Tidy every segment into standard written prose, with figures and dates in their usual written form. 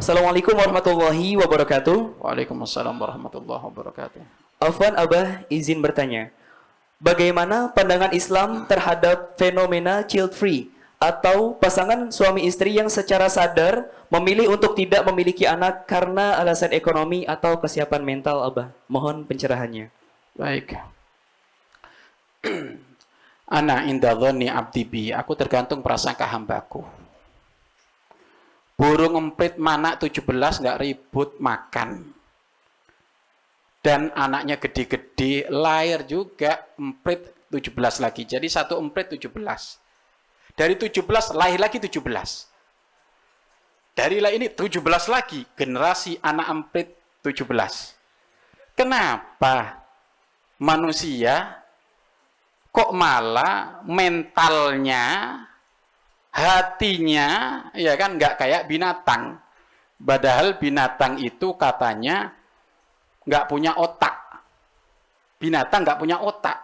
Assalamualaikum warahmatullahi wabarakatuh. Waalaikumsalam warahmatullahi wabarakatuh. Afwan Abah izin bertanya. Bagaimana pandangan Islam terhadap fenomena child free atau pasangan suami istri yang secara sadar memilih untuk tidak memiliki anak karena alasan ekonomi atau kesiapan mental, Abah? Mohon pencerahannya. Baik. Ana inda dhonni abdi bi. Aku tergantung prasangka hambaku. Burung emprit manak 17 nggak ribut makan. Dan anaknya gede-gede, lahir juga emprit 17 lagi. Jadi satu emprit 17. Dari 17 lahir lagi 17. Dari lah ini 17 lagi generasi anak emprit 17. Kenapa manusia kok malah mentalnya, hatinya, ya kan nggak kayak binatang. Padahal binatang itu katanya nggak punya otak. Binatang nggak punya otak.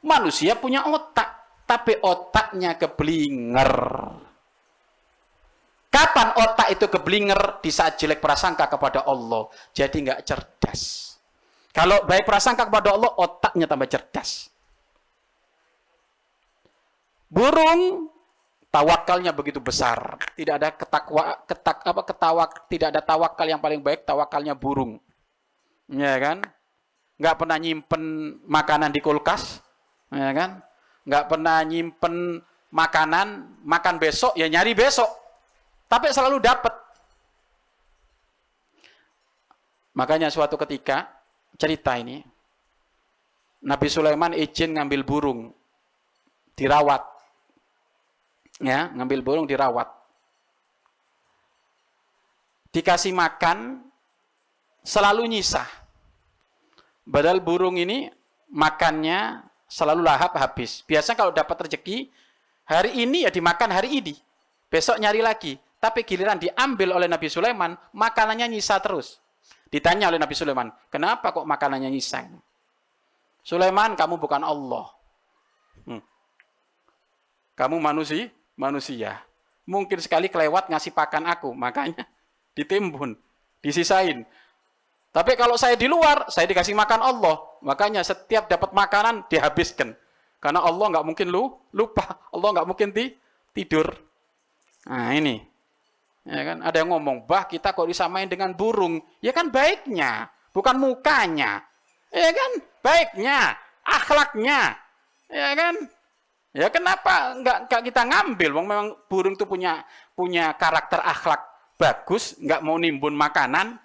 Manusia punya otak, tapi otaknya keblinger. Kapan otak itu keblinger? Di saat jelek prasangka kepada Allah. Jadi nggak cerdas. Kalau baik prasangka kepada Allah, otaknya tambah cerdas. Burung tawakalnya begitu besar. Tidak ada tidak ada tawakal yang paling baik, tawakalnya burung. Ya kan? Nggak pernah nyimpen makanan di kulkas, ya kan? Nggak pernah nyimpen makanan, makan besok ya nyari besok. Tapi selalu dapat. Makanya suatu ketika cerita ini, Nabi Sulaiman izin ngambil burung, dirawat. Ya, ngambil burung dirawat. Dikasih makan, selalu nyisa. Padahal burung ini makannya selalu lahap habis. Biasa kalau dapat rezeki, hari ini ya dimakan hari ini. Besok nyari lagi. Tapi giliran diambil oleh Nabi Sulaiman, makanannya nyisa terus. Ditanya oleh Nabi Sulaiman, kenapa kok makanannya nyisa? Sulaiman, kamu bukan Allah. Kamu manusia. Mungkin sekali kelewat ngasih pakan aku, makanya ditimbun, disisain. Tapi kalau saya di luar, saya dikasih makan Allah. Makanya setiap dapat makanan, dihabiskan. Karena Allah nggak mungkin lupa. Allah nggak mungkin tidur. Nah ini. Ya kan? Ada yang ngomong, bah kita kok disamain dengan burung. Ya kan baiknya, bukan mukanya. Ya kan baiknya, akhlaknya. Ya kan? Ya kenapa nggak kita ngambil? Wong memang burung itu punya karakter akhlak bagus, nggak mau nimbun makanan.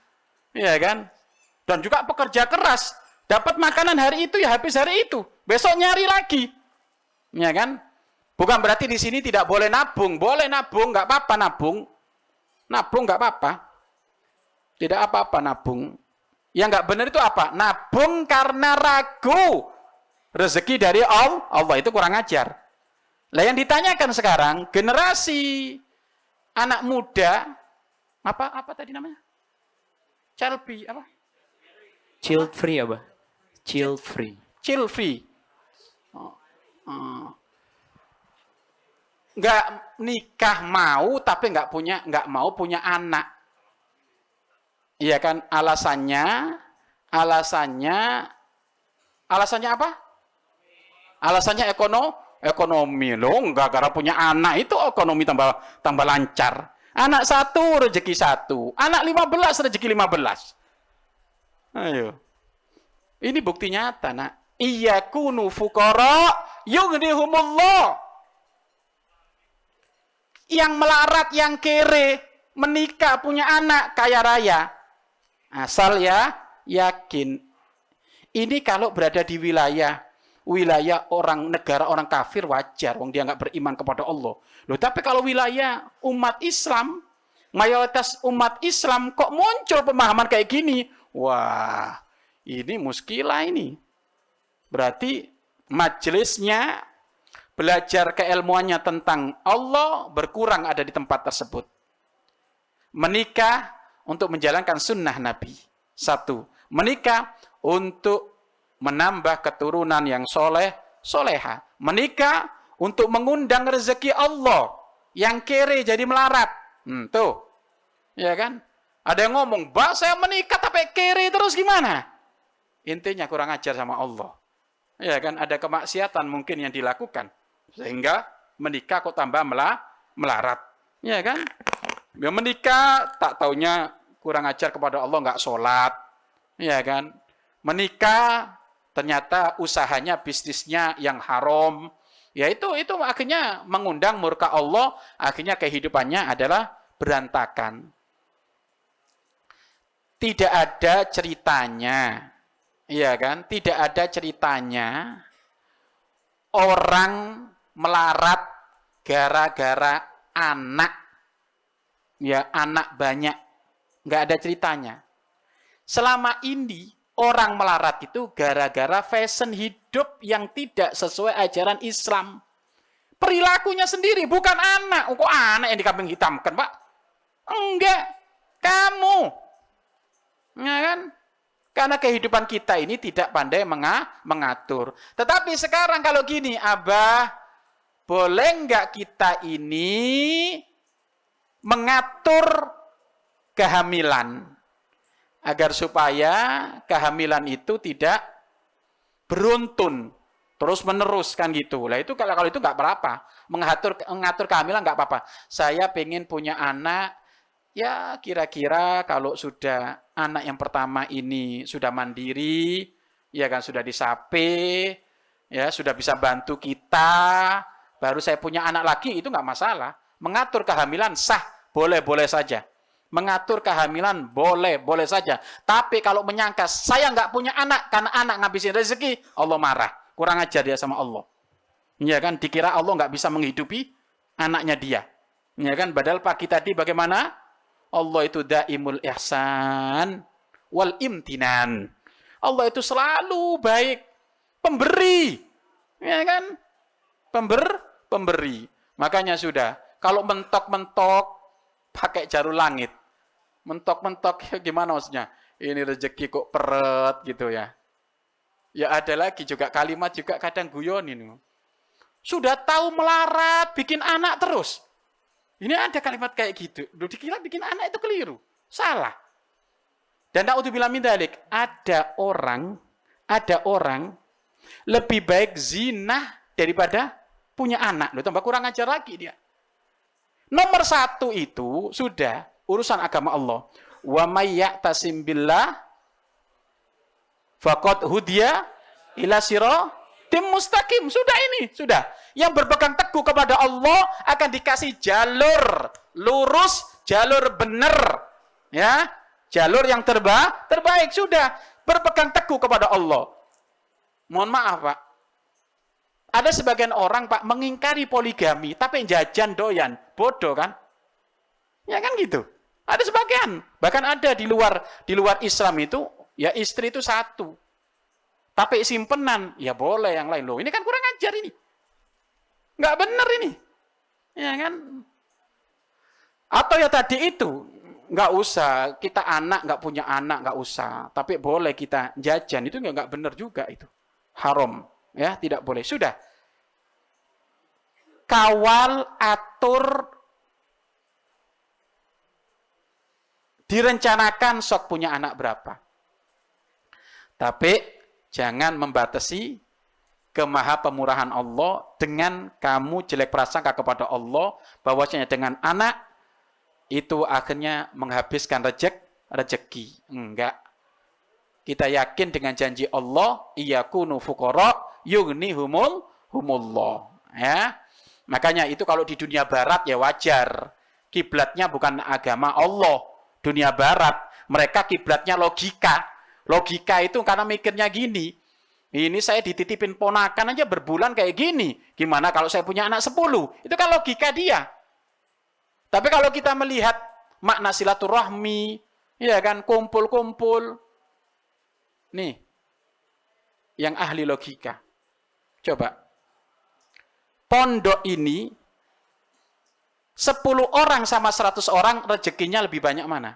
Ya kan? Dan juga pekerja keras. Dapat makanan hari itu ya habis hari itu. Besok nyari lagi. Ya kan? Bukan berarti di sini tidak boleh nabung. Boleh nabung, nggak apa-apa nabung. Nabung nggak apa-apa. Tidak apa-apa nabung. Yang nggak benar itu apa? Nabung karena ragu. Rezeki dari Allah itu kurang ajar. Lah yang ditanyakan sekarang, generasi anak muda, apa tadi namanya? Chelby, apa? Child free, Abah. Child free. Child free. Nggak nikah mau tapi nggak mau punya anak. Iya kan? Alasannya apa? Alasannya ekonomi loh. Nggak gara punya anak itu ekonomi tambah lancar. Anak satu rezeki satu, anak 15 rezeki 15. Ayo. Ini bukti nyata, nak. Iyakunu fuqara yughnihumullah. Yang melarat, yang kere, menikah, punya anak, kaya raya. Asal ya yakin. Ini kalau berada di wilayah negara orang kafir wajar, wong dia nggak beriman kepada Allah. Loh, tapi kalau wilayah umat Islam, mayoritas umat Islam kok muncul pemahaman kayak gini? Wah, ini muskilah ini. Berarti majelisnya belajar keilmuannya tentang Allah berkurang ada di tempat tersebut. Menikah untuk menjalankan sunnah Nabi. Satu, menikah untuk menambah keturunan yang soleha. Menikah untuk mengundang rezeki Allah. Yang kere jadi melarat. Tuh. Ya kan? Ada yang ngomong, "Mbak, saya menikah tapi kere terus gimana?" Intinya kurang ajar sama Allah. Ya kan? Ada kemaksiatan mungkin yang dilakukan sehingga menikah kok tambah melarat. Ya kan? Dia menikah tak taunya kurang ajar kepada Allah, nggak sholat. Ya kan? Menikah ternyata usahanya, bisnisnya yang haram. Ya itu akhirnya mengundang murka Allah, akhirnya kehidupannya adalah berantakan. Tidak ada ceritanya, iya kan? Tidak ada ceritanya orang melarat gara-gara anak, ya anak banyak, nggak ada ceritanya. Selama ini orang melarat itu gara-gara fashion hidup yang tidak sesuai ajaran Islam. Perilakunya sendiri, bukan anak. Kok anak yang dikambing hitamkan, Pak? Enggak, kamu. Ya kan? Karena kehidupan kita ini tidak pandai mengatur. Tetapi sekarang kalau gini, Abah, boleh nggak kita ini mengatur kehamilan agar supaya kehamilan itu tidak beruntun terus menerus kan gitu. Lah itu kalau itu nggak apa-apa. Mengatur kehamilan nggak apa-apa. Saya pengen punya anak. Ya kira-kira kalau sudah anak yang pertama ini sudah mandiri, ya kan sudah disape, ya sudah bisa bantu kita, baru saya punya anak lagi, itu nggak masalah. Mengatur kehamilan sah, boleh-boleh saja. Mengatur kehamilan boleh-boleh saja. Tapi kalau menyangka saya nggak punya anak karena anak ngabisin rezeki, Allah marah. Kurang ajar dia sama Allah. Ya kan dikira Allah nggak bisa menghidupi anaknya dia. Ya kan padahal pagi tadi bagaimana? Allah itu daimul ihsan wal imtinan. Allah itu selalu baik, pemberi. Ya kan? Pemberi. Makanya sudah, kalau mentok-mentok pakai jarum langit. Mentok-mentok ya gimana maksudnya? Ini rezeki kok peret gitu ya. Ya ada lagi juga kalimat juga kadang guyon ini. Sudah tahu melarat, bikin anak terus. Ini ada kalimat kayak gitu. Dikira bikin anak itu keliru. Salah. Dan na'udzubillah min dzalik, ada orang lebih baik zina daripada punya anak. Loh, tambah kurang ajar lagi dia. Nomor 1 itu sudah urusan agama Allah. Wa may ya'tasim billah faqad hudiya ila siratim mustaqim. Sudah ini, sudah. Yang berpegang teguh kepada Allah akan dikasih jalur lurus, jalur benar. Ya, jalur yang terbaik sudah. Berpegang teguh kepada Allah. Mohon maaf, Pak. Ada sebagian orang, Pak, mengingkari poligami tapi jajan doyan. Bodoh kan? Ya kan gitu. Ada sebagian, bahkan ada di luar Islam itu, ya istri itu 1. Tapi simpenan, ya boleh yang lain. Loh, ini kan kurang ajar ini. Nggak benar ini. Ya kan? Atau ya tadi itu, nggak usah. Kita anak, nggak punya anak, nggak usah. Tapi boleh kita jajan. Itu nggak benar juga itu. Haram. Ya, tidak boleh. Sudah. Kawal, atur, direncanakan sok punya anak berapa. Tapi jangan membatasi kemaha pemurahan Allah dengan kamu jelek prasangka kepada Allah bahwasanya dengan anak itu akhirnya menghabiskan rezeki. Enggak. Kita yakin dengan janji Allah, iyakunu fuqara yughnihumullah. Ya. Makanya itu kalau di dunia barat ya wajar. Kiblatnya bukan agama Allah. Dunia barat, mereka kiblatnya logika. Logika itu karena mikirnya gini. Ini saya dititipin ponakan aja berbulan kayak gini. Gimana kalau saya punya anak 10? Itu kan logika dia. Tapi kalau kita melihat makna silaturahmi, ya kan, kumpul-kumpul. Nih, yang ahli logika. Coba. Pondok ini, 10 orang sama 100 orang, rezekinya lebih banyak mana?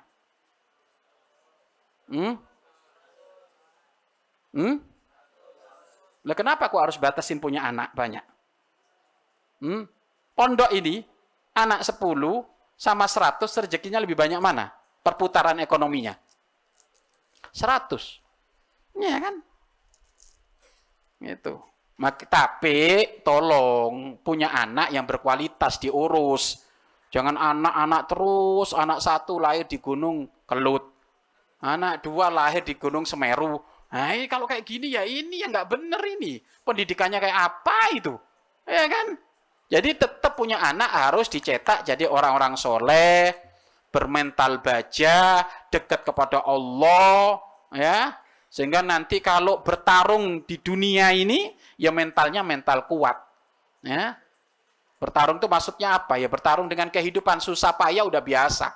Lah kenapa kok harus batasin punya anak banyak? Pondok ini, anak 10, sama 100 rezekinya lebih banyak mana? Perputaran ekonominya. 100. Ya kan? Gitu. Tapi tolong punya anak yang berkualitas diurus. Jangan anak-anak terus, anak 1 lahir di Gunung Kelut. Anak 2 lahir di Gunung Semeru. Nah, ini kalau kayak gini ya ini yang nggak bener ini. Pendidikannya kayak apa itu? Ya kan? Jadi tetap punya anak harus dicetak jadi orang-orang soleh, bermental baja, dekat kepada Allah, ya. Sehingga nanti kalau bertarung di dunia ini, ya mentalnya mental kuat. Ya. Bertarung itu maksudnya apa? Ya bertarung dengan kehidupan, susah payah udah biasa.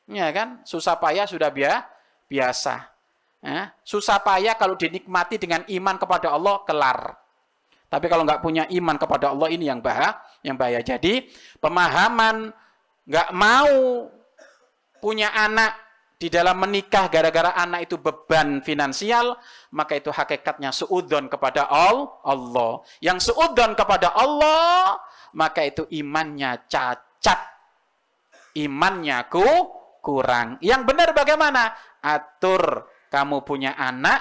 Ya kan? Susah payah sudah biasa. Ya. Susah payah kalau dinikmati dengan iman kepada Allah, kelar. Tapi kalau nggak punya iman kepada Allah, ini yang bahaya. Jadi pemahaman nggak mau punya anak di dalam menikah gara-gara anak itu beban finansial, maka itu hakikatnya suudzon kepada Allah. Yang suudzon kepada Allah, maka itu imannya cacat. Imannya kurang. Yang benar bagaimana? Atur kamu punya anak,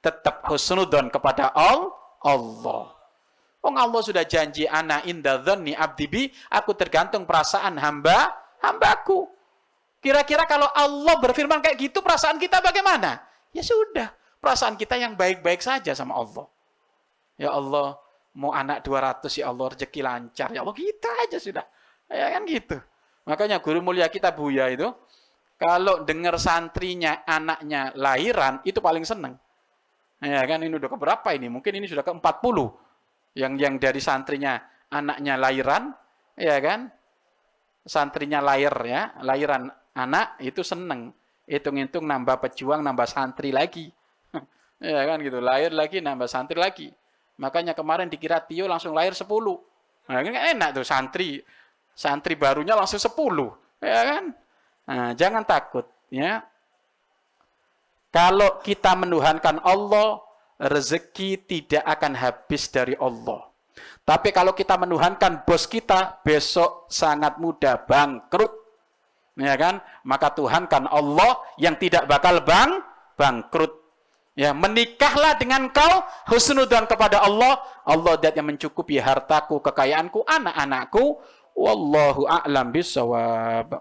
tetap husnudzon kepada Allah. Allah sudah janji ana inda dzanni abdi bi, aku tergantung perasaan hambaku. Kira-kira kalau Allah berfirman kayak gitu, perasaan kita bagaimana? Ya sudah, perasaan kita yang baik-baik saja sama Allah. Ya Allah, mau anak 200 ya Allah, rezeki lancar. Ya Allah, kita aja sudah. Ya kan gitu. Makanya guru mulia kita Buya itu, kalau dengar santrinya anaknya lahiran, itu paling seneng. Ya kan, ini udah keberapa ini? Mungkin ini sudah ke-40. Yang dari santrinya anaknya lahiran, ya kan? Santrinya lahir ya, lahiran anak itu seneng. Hitung-hitung nambah pejuang, nambah santri lagi. Ya kan gitu, lahir lagi, nambah santri lagi. Makanya kemarin dikira Tio langsung lahir 10. Nah, kan enak tuh santri barunya langsung 10. Ya kan? Nah, jangan takut ya. Kalau kita menuhankan Allah, rezeki tidak akan habis dari Allah. Tapi kalau kita menuhankan bos kita, besok sangat mudah bangkrut. Ya kan? Maka tuhankan Allah yang tidak bakal bangkrut. Ya, menikahlah dengan kau husnudzon kepada Allah. Allah dat yang mencukupi hartaku, kekayaanku, anak-anakku. Wallahu a'lam bishawab.